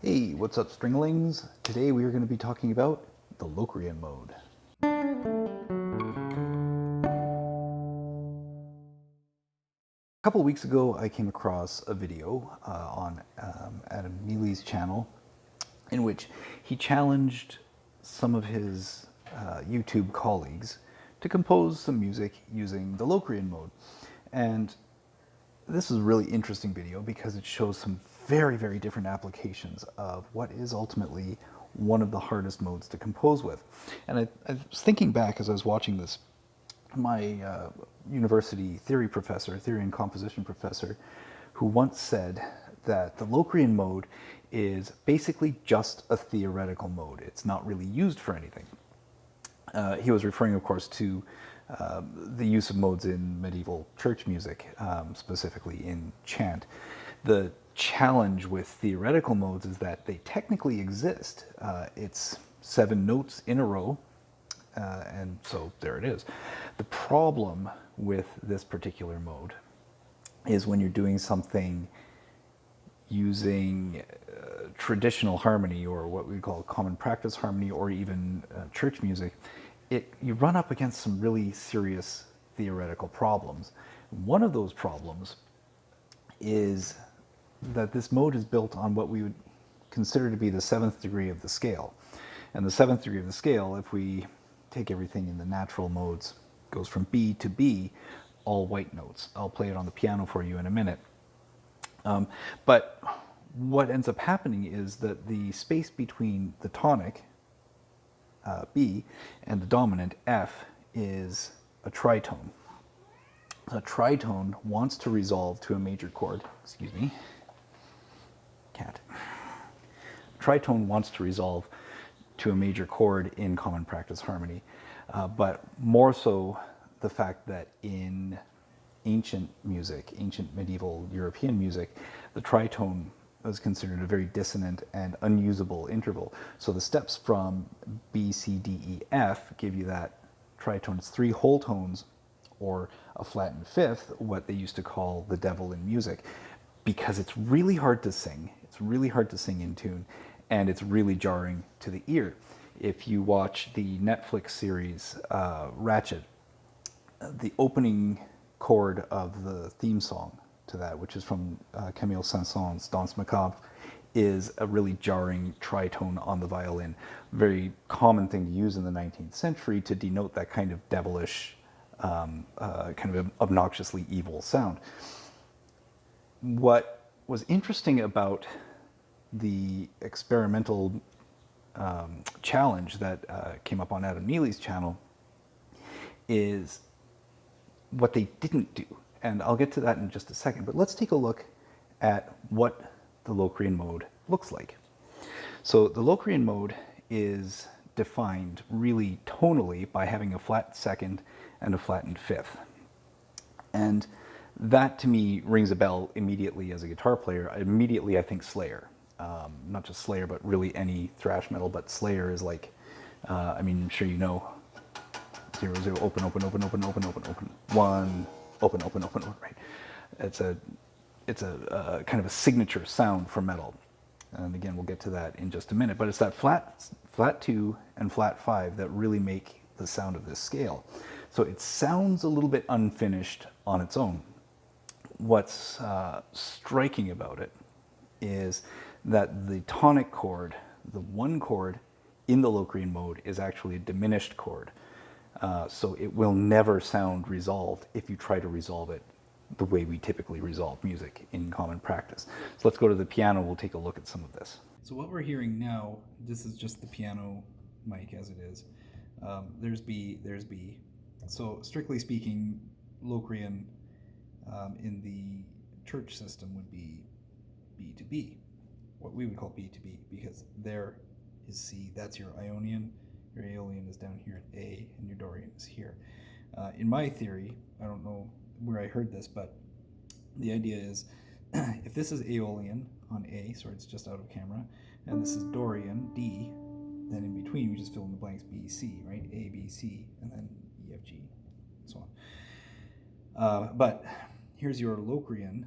Hey, what's up, stringlings? Today we are going to be talking about the LOCRIAN mode. A couple weeks ago, I came across a video on Adam Neely's channel in which he challenged some of his YouTube colleagues to compose some music using the LOCRIAN mode. And this is a really interesting video because it shows some very, very different applications of what is ultimately one of the hardest modes to compose with. And I was thinking back as I was watching this, my university theory professor, theory and composition professor, who once said that the LOCRIAN mode is basically just a theoretical mode. It's not really used for anything. He was referring, of course, to the use of modes in medieval church music, specifically in chant. The challenge with theoretical modes is that they technically exist. It's 7 notes in a row, and so there it is. The problem with this particular mode is when you're doing something using traditional harmony, or what we call common practice harmony, or even church music, you run up against some really serious theoretical problems. One of those problems is that this mode is built on what we would consider to be the 7th degree of the scale. And the 7th degree of the scale, if we take everything in the natural modes, goes from B to B, all white notes. I'll play it on the piano for you in a minute. But what ends up happening is that the space between the tonic, B, and the dominant, F, is a tritone. A tritone wants to resolve to a major chord. Excuse me. Cat. Tritone wants to resolve to a major chord in common practice harmony, but more so the fact that in ancient music, ancient medieval European music, the tritone was considered a very dissonant and unusable interval. So the steps from B, C, D, E, F give you that tritone. It's 3 whole tones, or a flattened fifth, what they used to call the devil in music, because it's really hard to sing. It's really hard to sing in tune, and it's really jarring to the ear. If you watch the Netflix series Ratchet, the opening chord of the theme song to that, which is from Camille Saint-Saëns' Danse Macabre, is a really jarring tritone on the violin. Very common thing to use in the 19th century to denote that kind of devilish, kind of obnoxiously evil sound. What was interesting about the experimental challenge that came up on Adam Neely's channel is what they didn't do. And I'll get to that in just a second, but let's take a look at what the LOCRIAN mode looks like. So the LOCRIAN mode is defined really tonally by having a flat second and a flattened fifth. And that to me rings a bell immediately as a guitar player. Immediately I think Slayer. Not just Slayer, but really any thrash metal, but Slayer is like, I mean, I'm sure you know, 0, 0, open, open, open, open, open, open, open, 1, open, open, open, open, right? It's a kind of a signature sound for metal. And again, we'll get to that in just a minute, but it's that flat 2 and flat 5 that really make the sound of this scale. So it sounds a little bit unfinished on its own. What's striking about it is that the tonic chord, the 1 chord in the LOCRIAN mode, is actually a diminished chord. So it will never sound resolved if you try to resolve it the way we typically resolve music in common practice. So let's go to the piano, we'll take a look at some of this. So what we're hearing now, this is just the piano mic as it is. There's B, there's B. So strictly speaking, LOCRIAN in the church system would be B to B, what we would call B to B, because there is C, that's your Ionian. Your Aeolian is down here at A, and your Dorian is here. In my theory, I don't know where I heard this, but the idea is if this is Aeolian on A, sorry, it's just out of camera, and this is Dorian, D, then in between we just fill in the blanks B, C, right? A, B, C, and then E, F, G, and so on. But here's your LOCRIAN.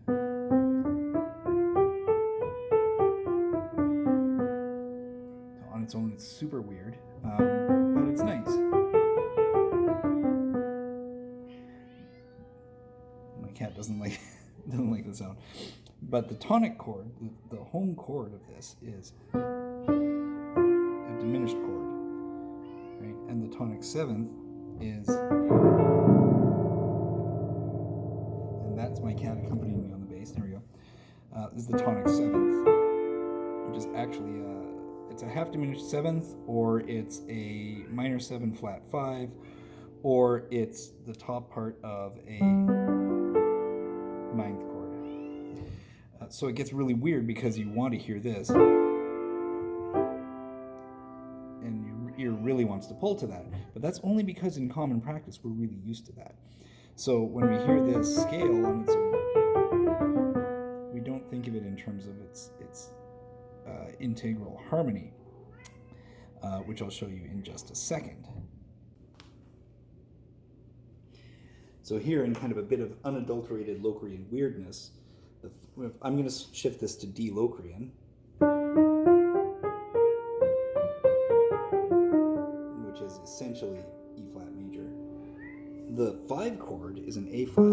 its own. It's super weird, but it's nice. My cat doesn't like the sound. But the tonic chord, the home chord of this is a diminished chord, right? And the tonic seventh is, and that's my cat accompanying me on the bass. There we go. This is the tonic seventh, which is actually it's a half diminished seventh, or it's a minor 7 flat 5, or it's the top part of a ninth chord. So it gets really weird because you want to hear this, and your ear really wants to pull to that. But that's only because in common practice we're really used to that. So when we hear this scale on its own, we don't think of it in terms of its integral harmony, which I'll show you in just a second. So here, in kind of a bit of unadulterated Locrian weirdness, I'm going to shift this to D Locrian, which is essentially E flat major. The 5 chord is an A flat.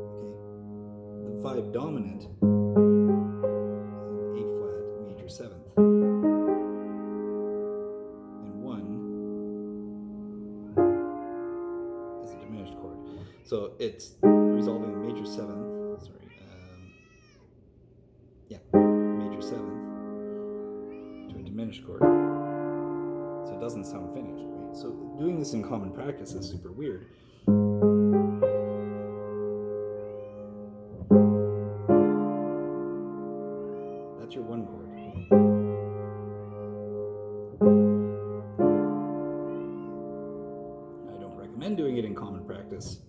Okay. The 5 dominant is an A flat major 7th. And 1 is a diminished chord. So it's resolving a major 7th. Major 7th to a diminished chord. So it doesn't sound finished, right? So doing this in common practice is super weird. That's your 1 chord. I don't recommend doing it in common practice,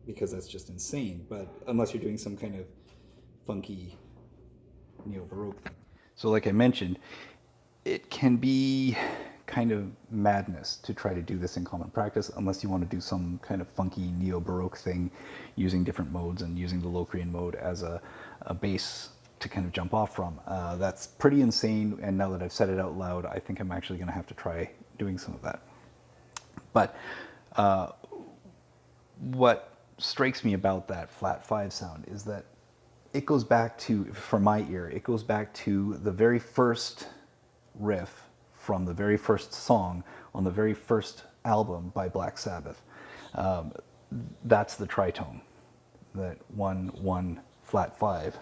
because that's just insane, but unless you're doing some kind of funky neo-baroque thing. So like I mentioned, it can be kind of madness to try to do this in common practice unless you want to do some kind of funky neo-baroque thing using different modes and using the Locrian mode as a base to kind of jump off from. That's pretty insane, and now that I've said it out loud, I think I'm actually going to have to try doing some of that. But what strikes me about that flat 5 sound is that it goes back to, for my ear, it goes back to the very first riff from the very first song on the very first album by Black Sabbath. That's the tritone, that 1-1 flat 5,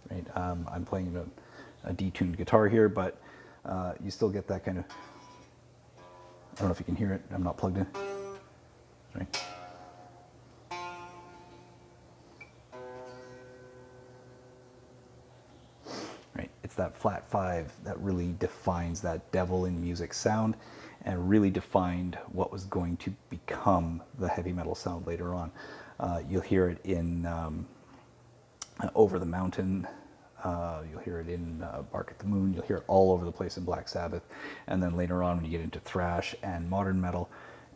right? I'm playing a detuned guitar here, but you still get that kind of, I don't know if you can hear it, I'm not plugged in, right? It's that flat 5 that really defines that devil in music sound and really defined what was going to become the heavy metal sound later on. You'll hear it in Over the Mountain, you'll hear it in Bark at the Moon, you'll hear it all over the place in Black Sabbath, and then later on when you get into thrash and modern metal,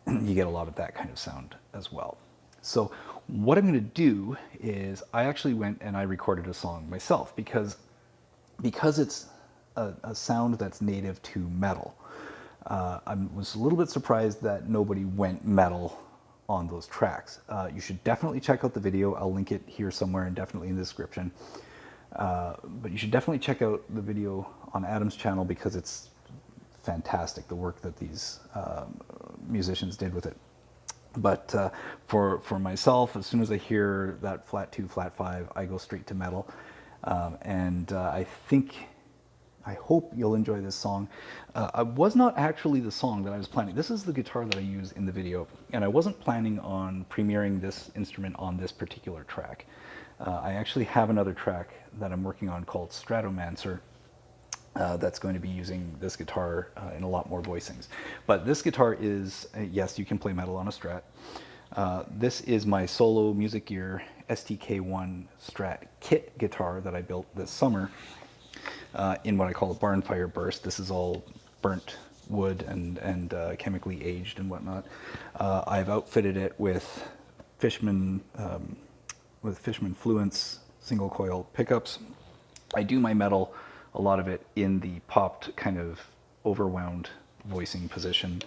you get a lot of that kind of sound as well. So what I'm going to do is I actually went and I recorded a song myself because it's a sound that's native to metal. I was a little bit surprised that nobody went metal on those tracks. You should definitely check out the video. I'll link it here somewhere and definitely in the description. But you should definitely check out the video on Adam's channel because it's fantastic, the work that these musicians did with it. But for myself, as soon as I hear that flat 2, flat 5, I go straight to metal. I hope you'll enjoy this song. It was not actually the song that I was planning. This is the guitar that I use in the video, and I wasn't planning on premiering this instrument on this particular track. I actually have another track that I'm working on called Stratomancer that's going to be using this guitar in a lot more voicings. But this guitar is, yes, you can play metal on a Strat. This is my solo Music Gear STK1 Strat kit guitar that I built this summer in what I call a barn fire burst. This is all burnt wood and chemically aged and whatnot. I've outfitted it with Fishman Fluence single coil pickups. I do my metal a a lot of it in the popped kind of overwound voicing position.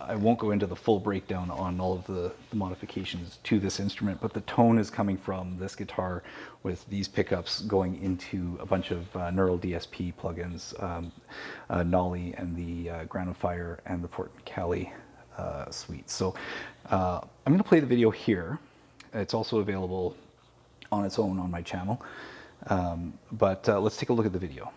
I won't go into the full breakdown on all of the modifications to this instrument, but the tone is coming from this guitar with these pickups going into a bunch of neural DSP plugins, Nolly and the Granophyre and the Fortin Cali suite. So I'm going to play the video here. It's also available on its own on my channel, but let's take a look at the video.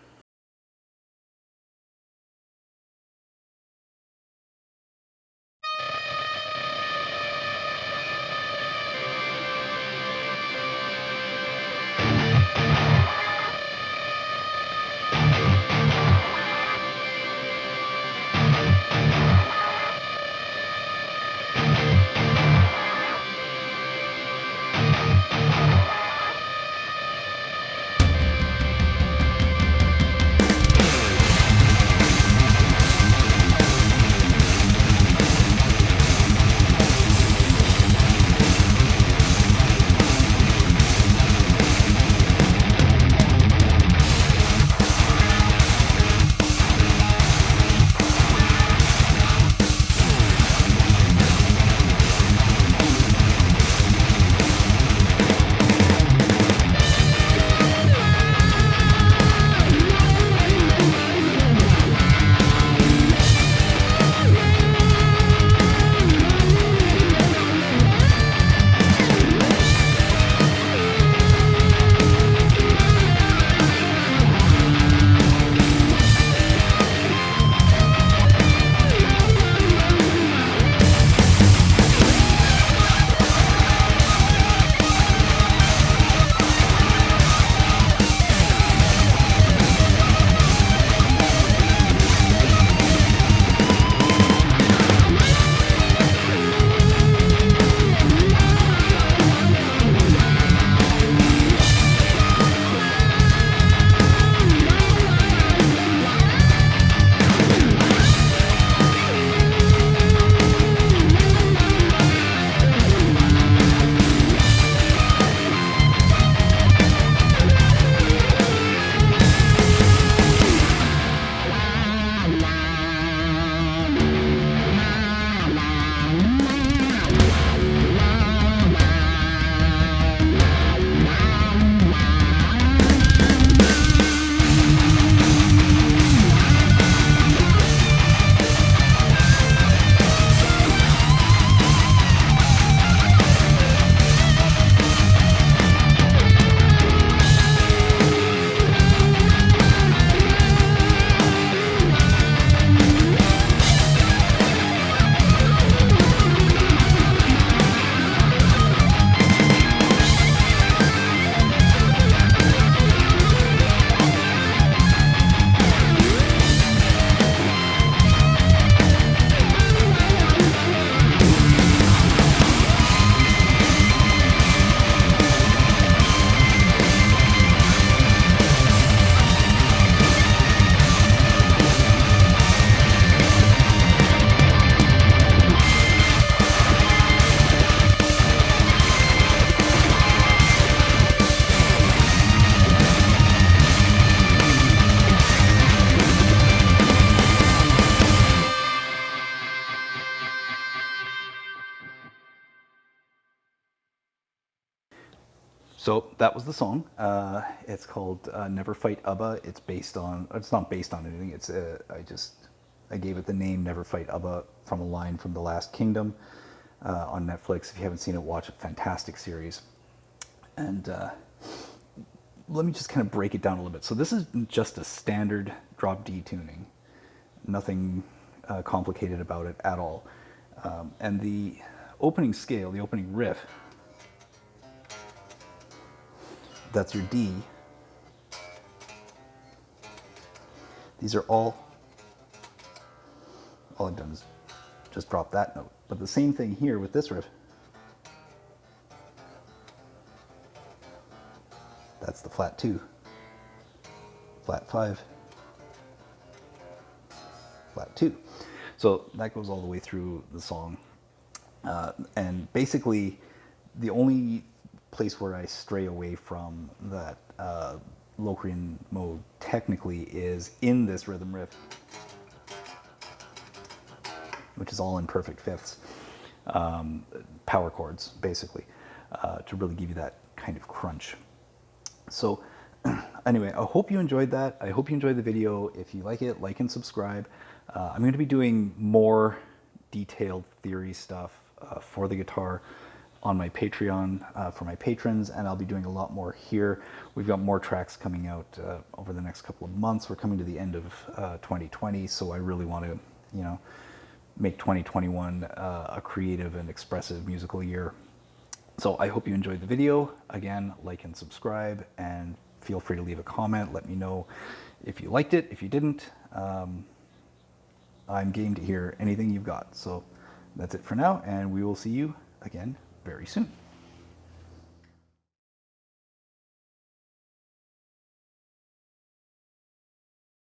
So that was the song. It's called Never Fight Abba. It's based on, it's not based on anything. It's, I gave it the name Never Fight Abba from a line from The Last Kingdom on Netflix. If you haven't seen it, watch it. Fantastic series. And let me just kind of break it down a little bit. So this is just a standard drop D tuning. Nothing complicated about it at all. And the opening scale, the opening riff, that's your D. These are all I've done is just drop that note. But the same thing here with this riff. That's the flat 2, flat 5, flat 2. So that goes all the way through the song. And basically, the only place where I stray away from that LOCRIAN mode technically is in this rhythm riff, which is all in perfect fifths, power chords basically, to really give you that kind of crunch. So anyway, I hope you enjoyed that. I hope you enjoyed the video. If you like it, like and subscribe. I'm going to be doing more detailed theory stuff for the guitar on my Patreon for my patrons, and I'll be doing a lot more here. We've got more tracks coming out over the next couple of months. We're coming to the end of 2020, so I really want to, you know, make 2021 a creative and expressive musical year. So I hope you enjoyed the video. Again, like and subscribe, and feel free to leave a comment. Let me know if you liked it, if you didn't. I'm game to hear anything you've got. So that's it for now, and we will see you again very soon.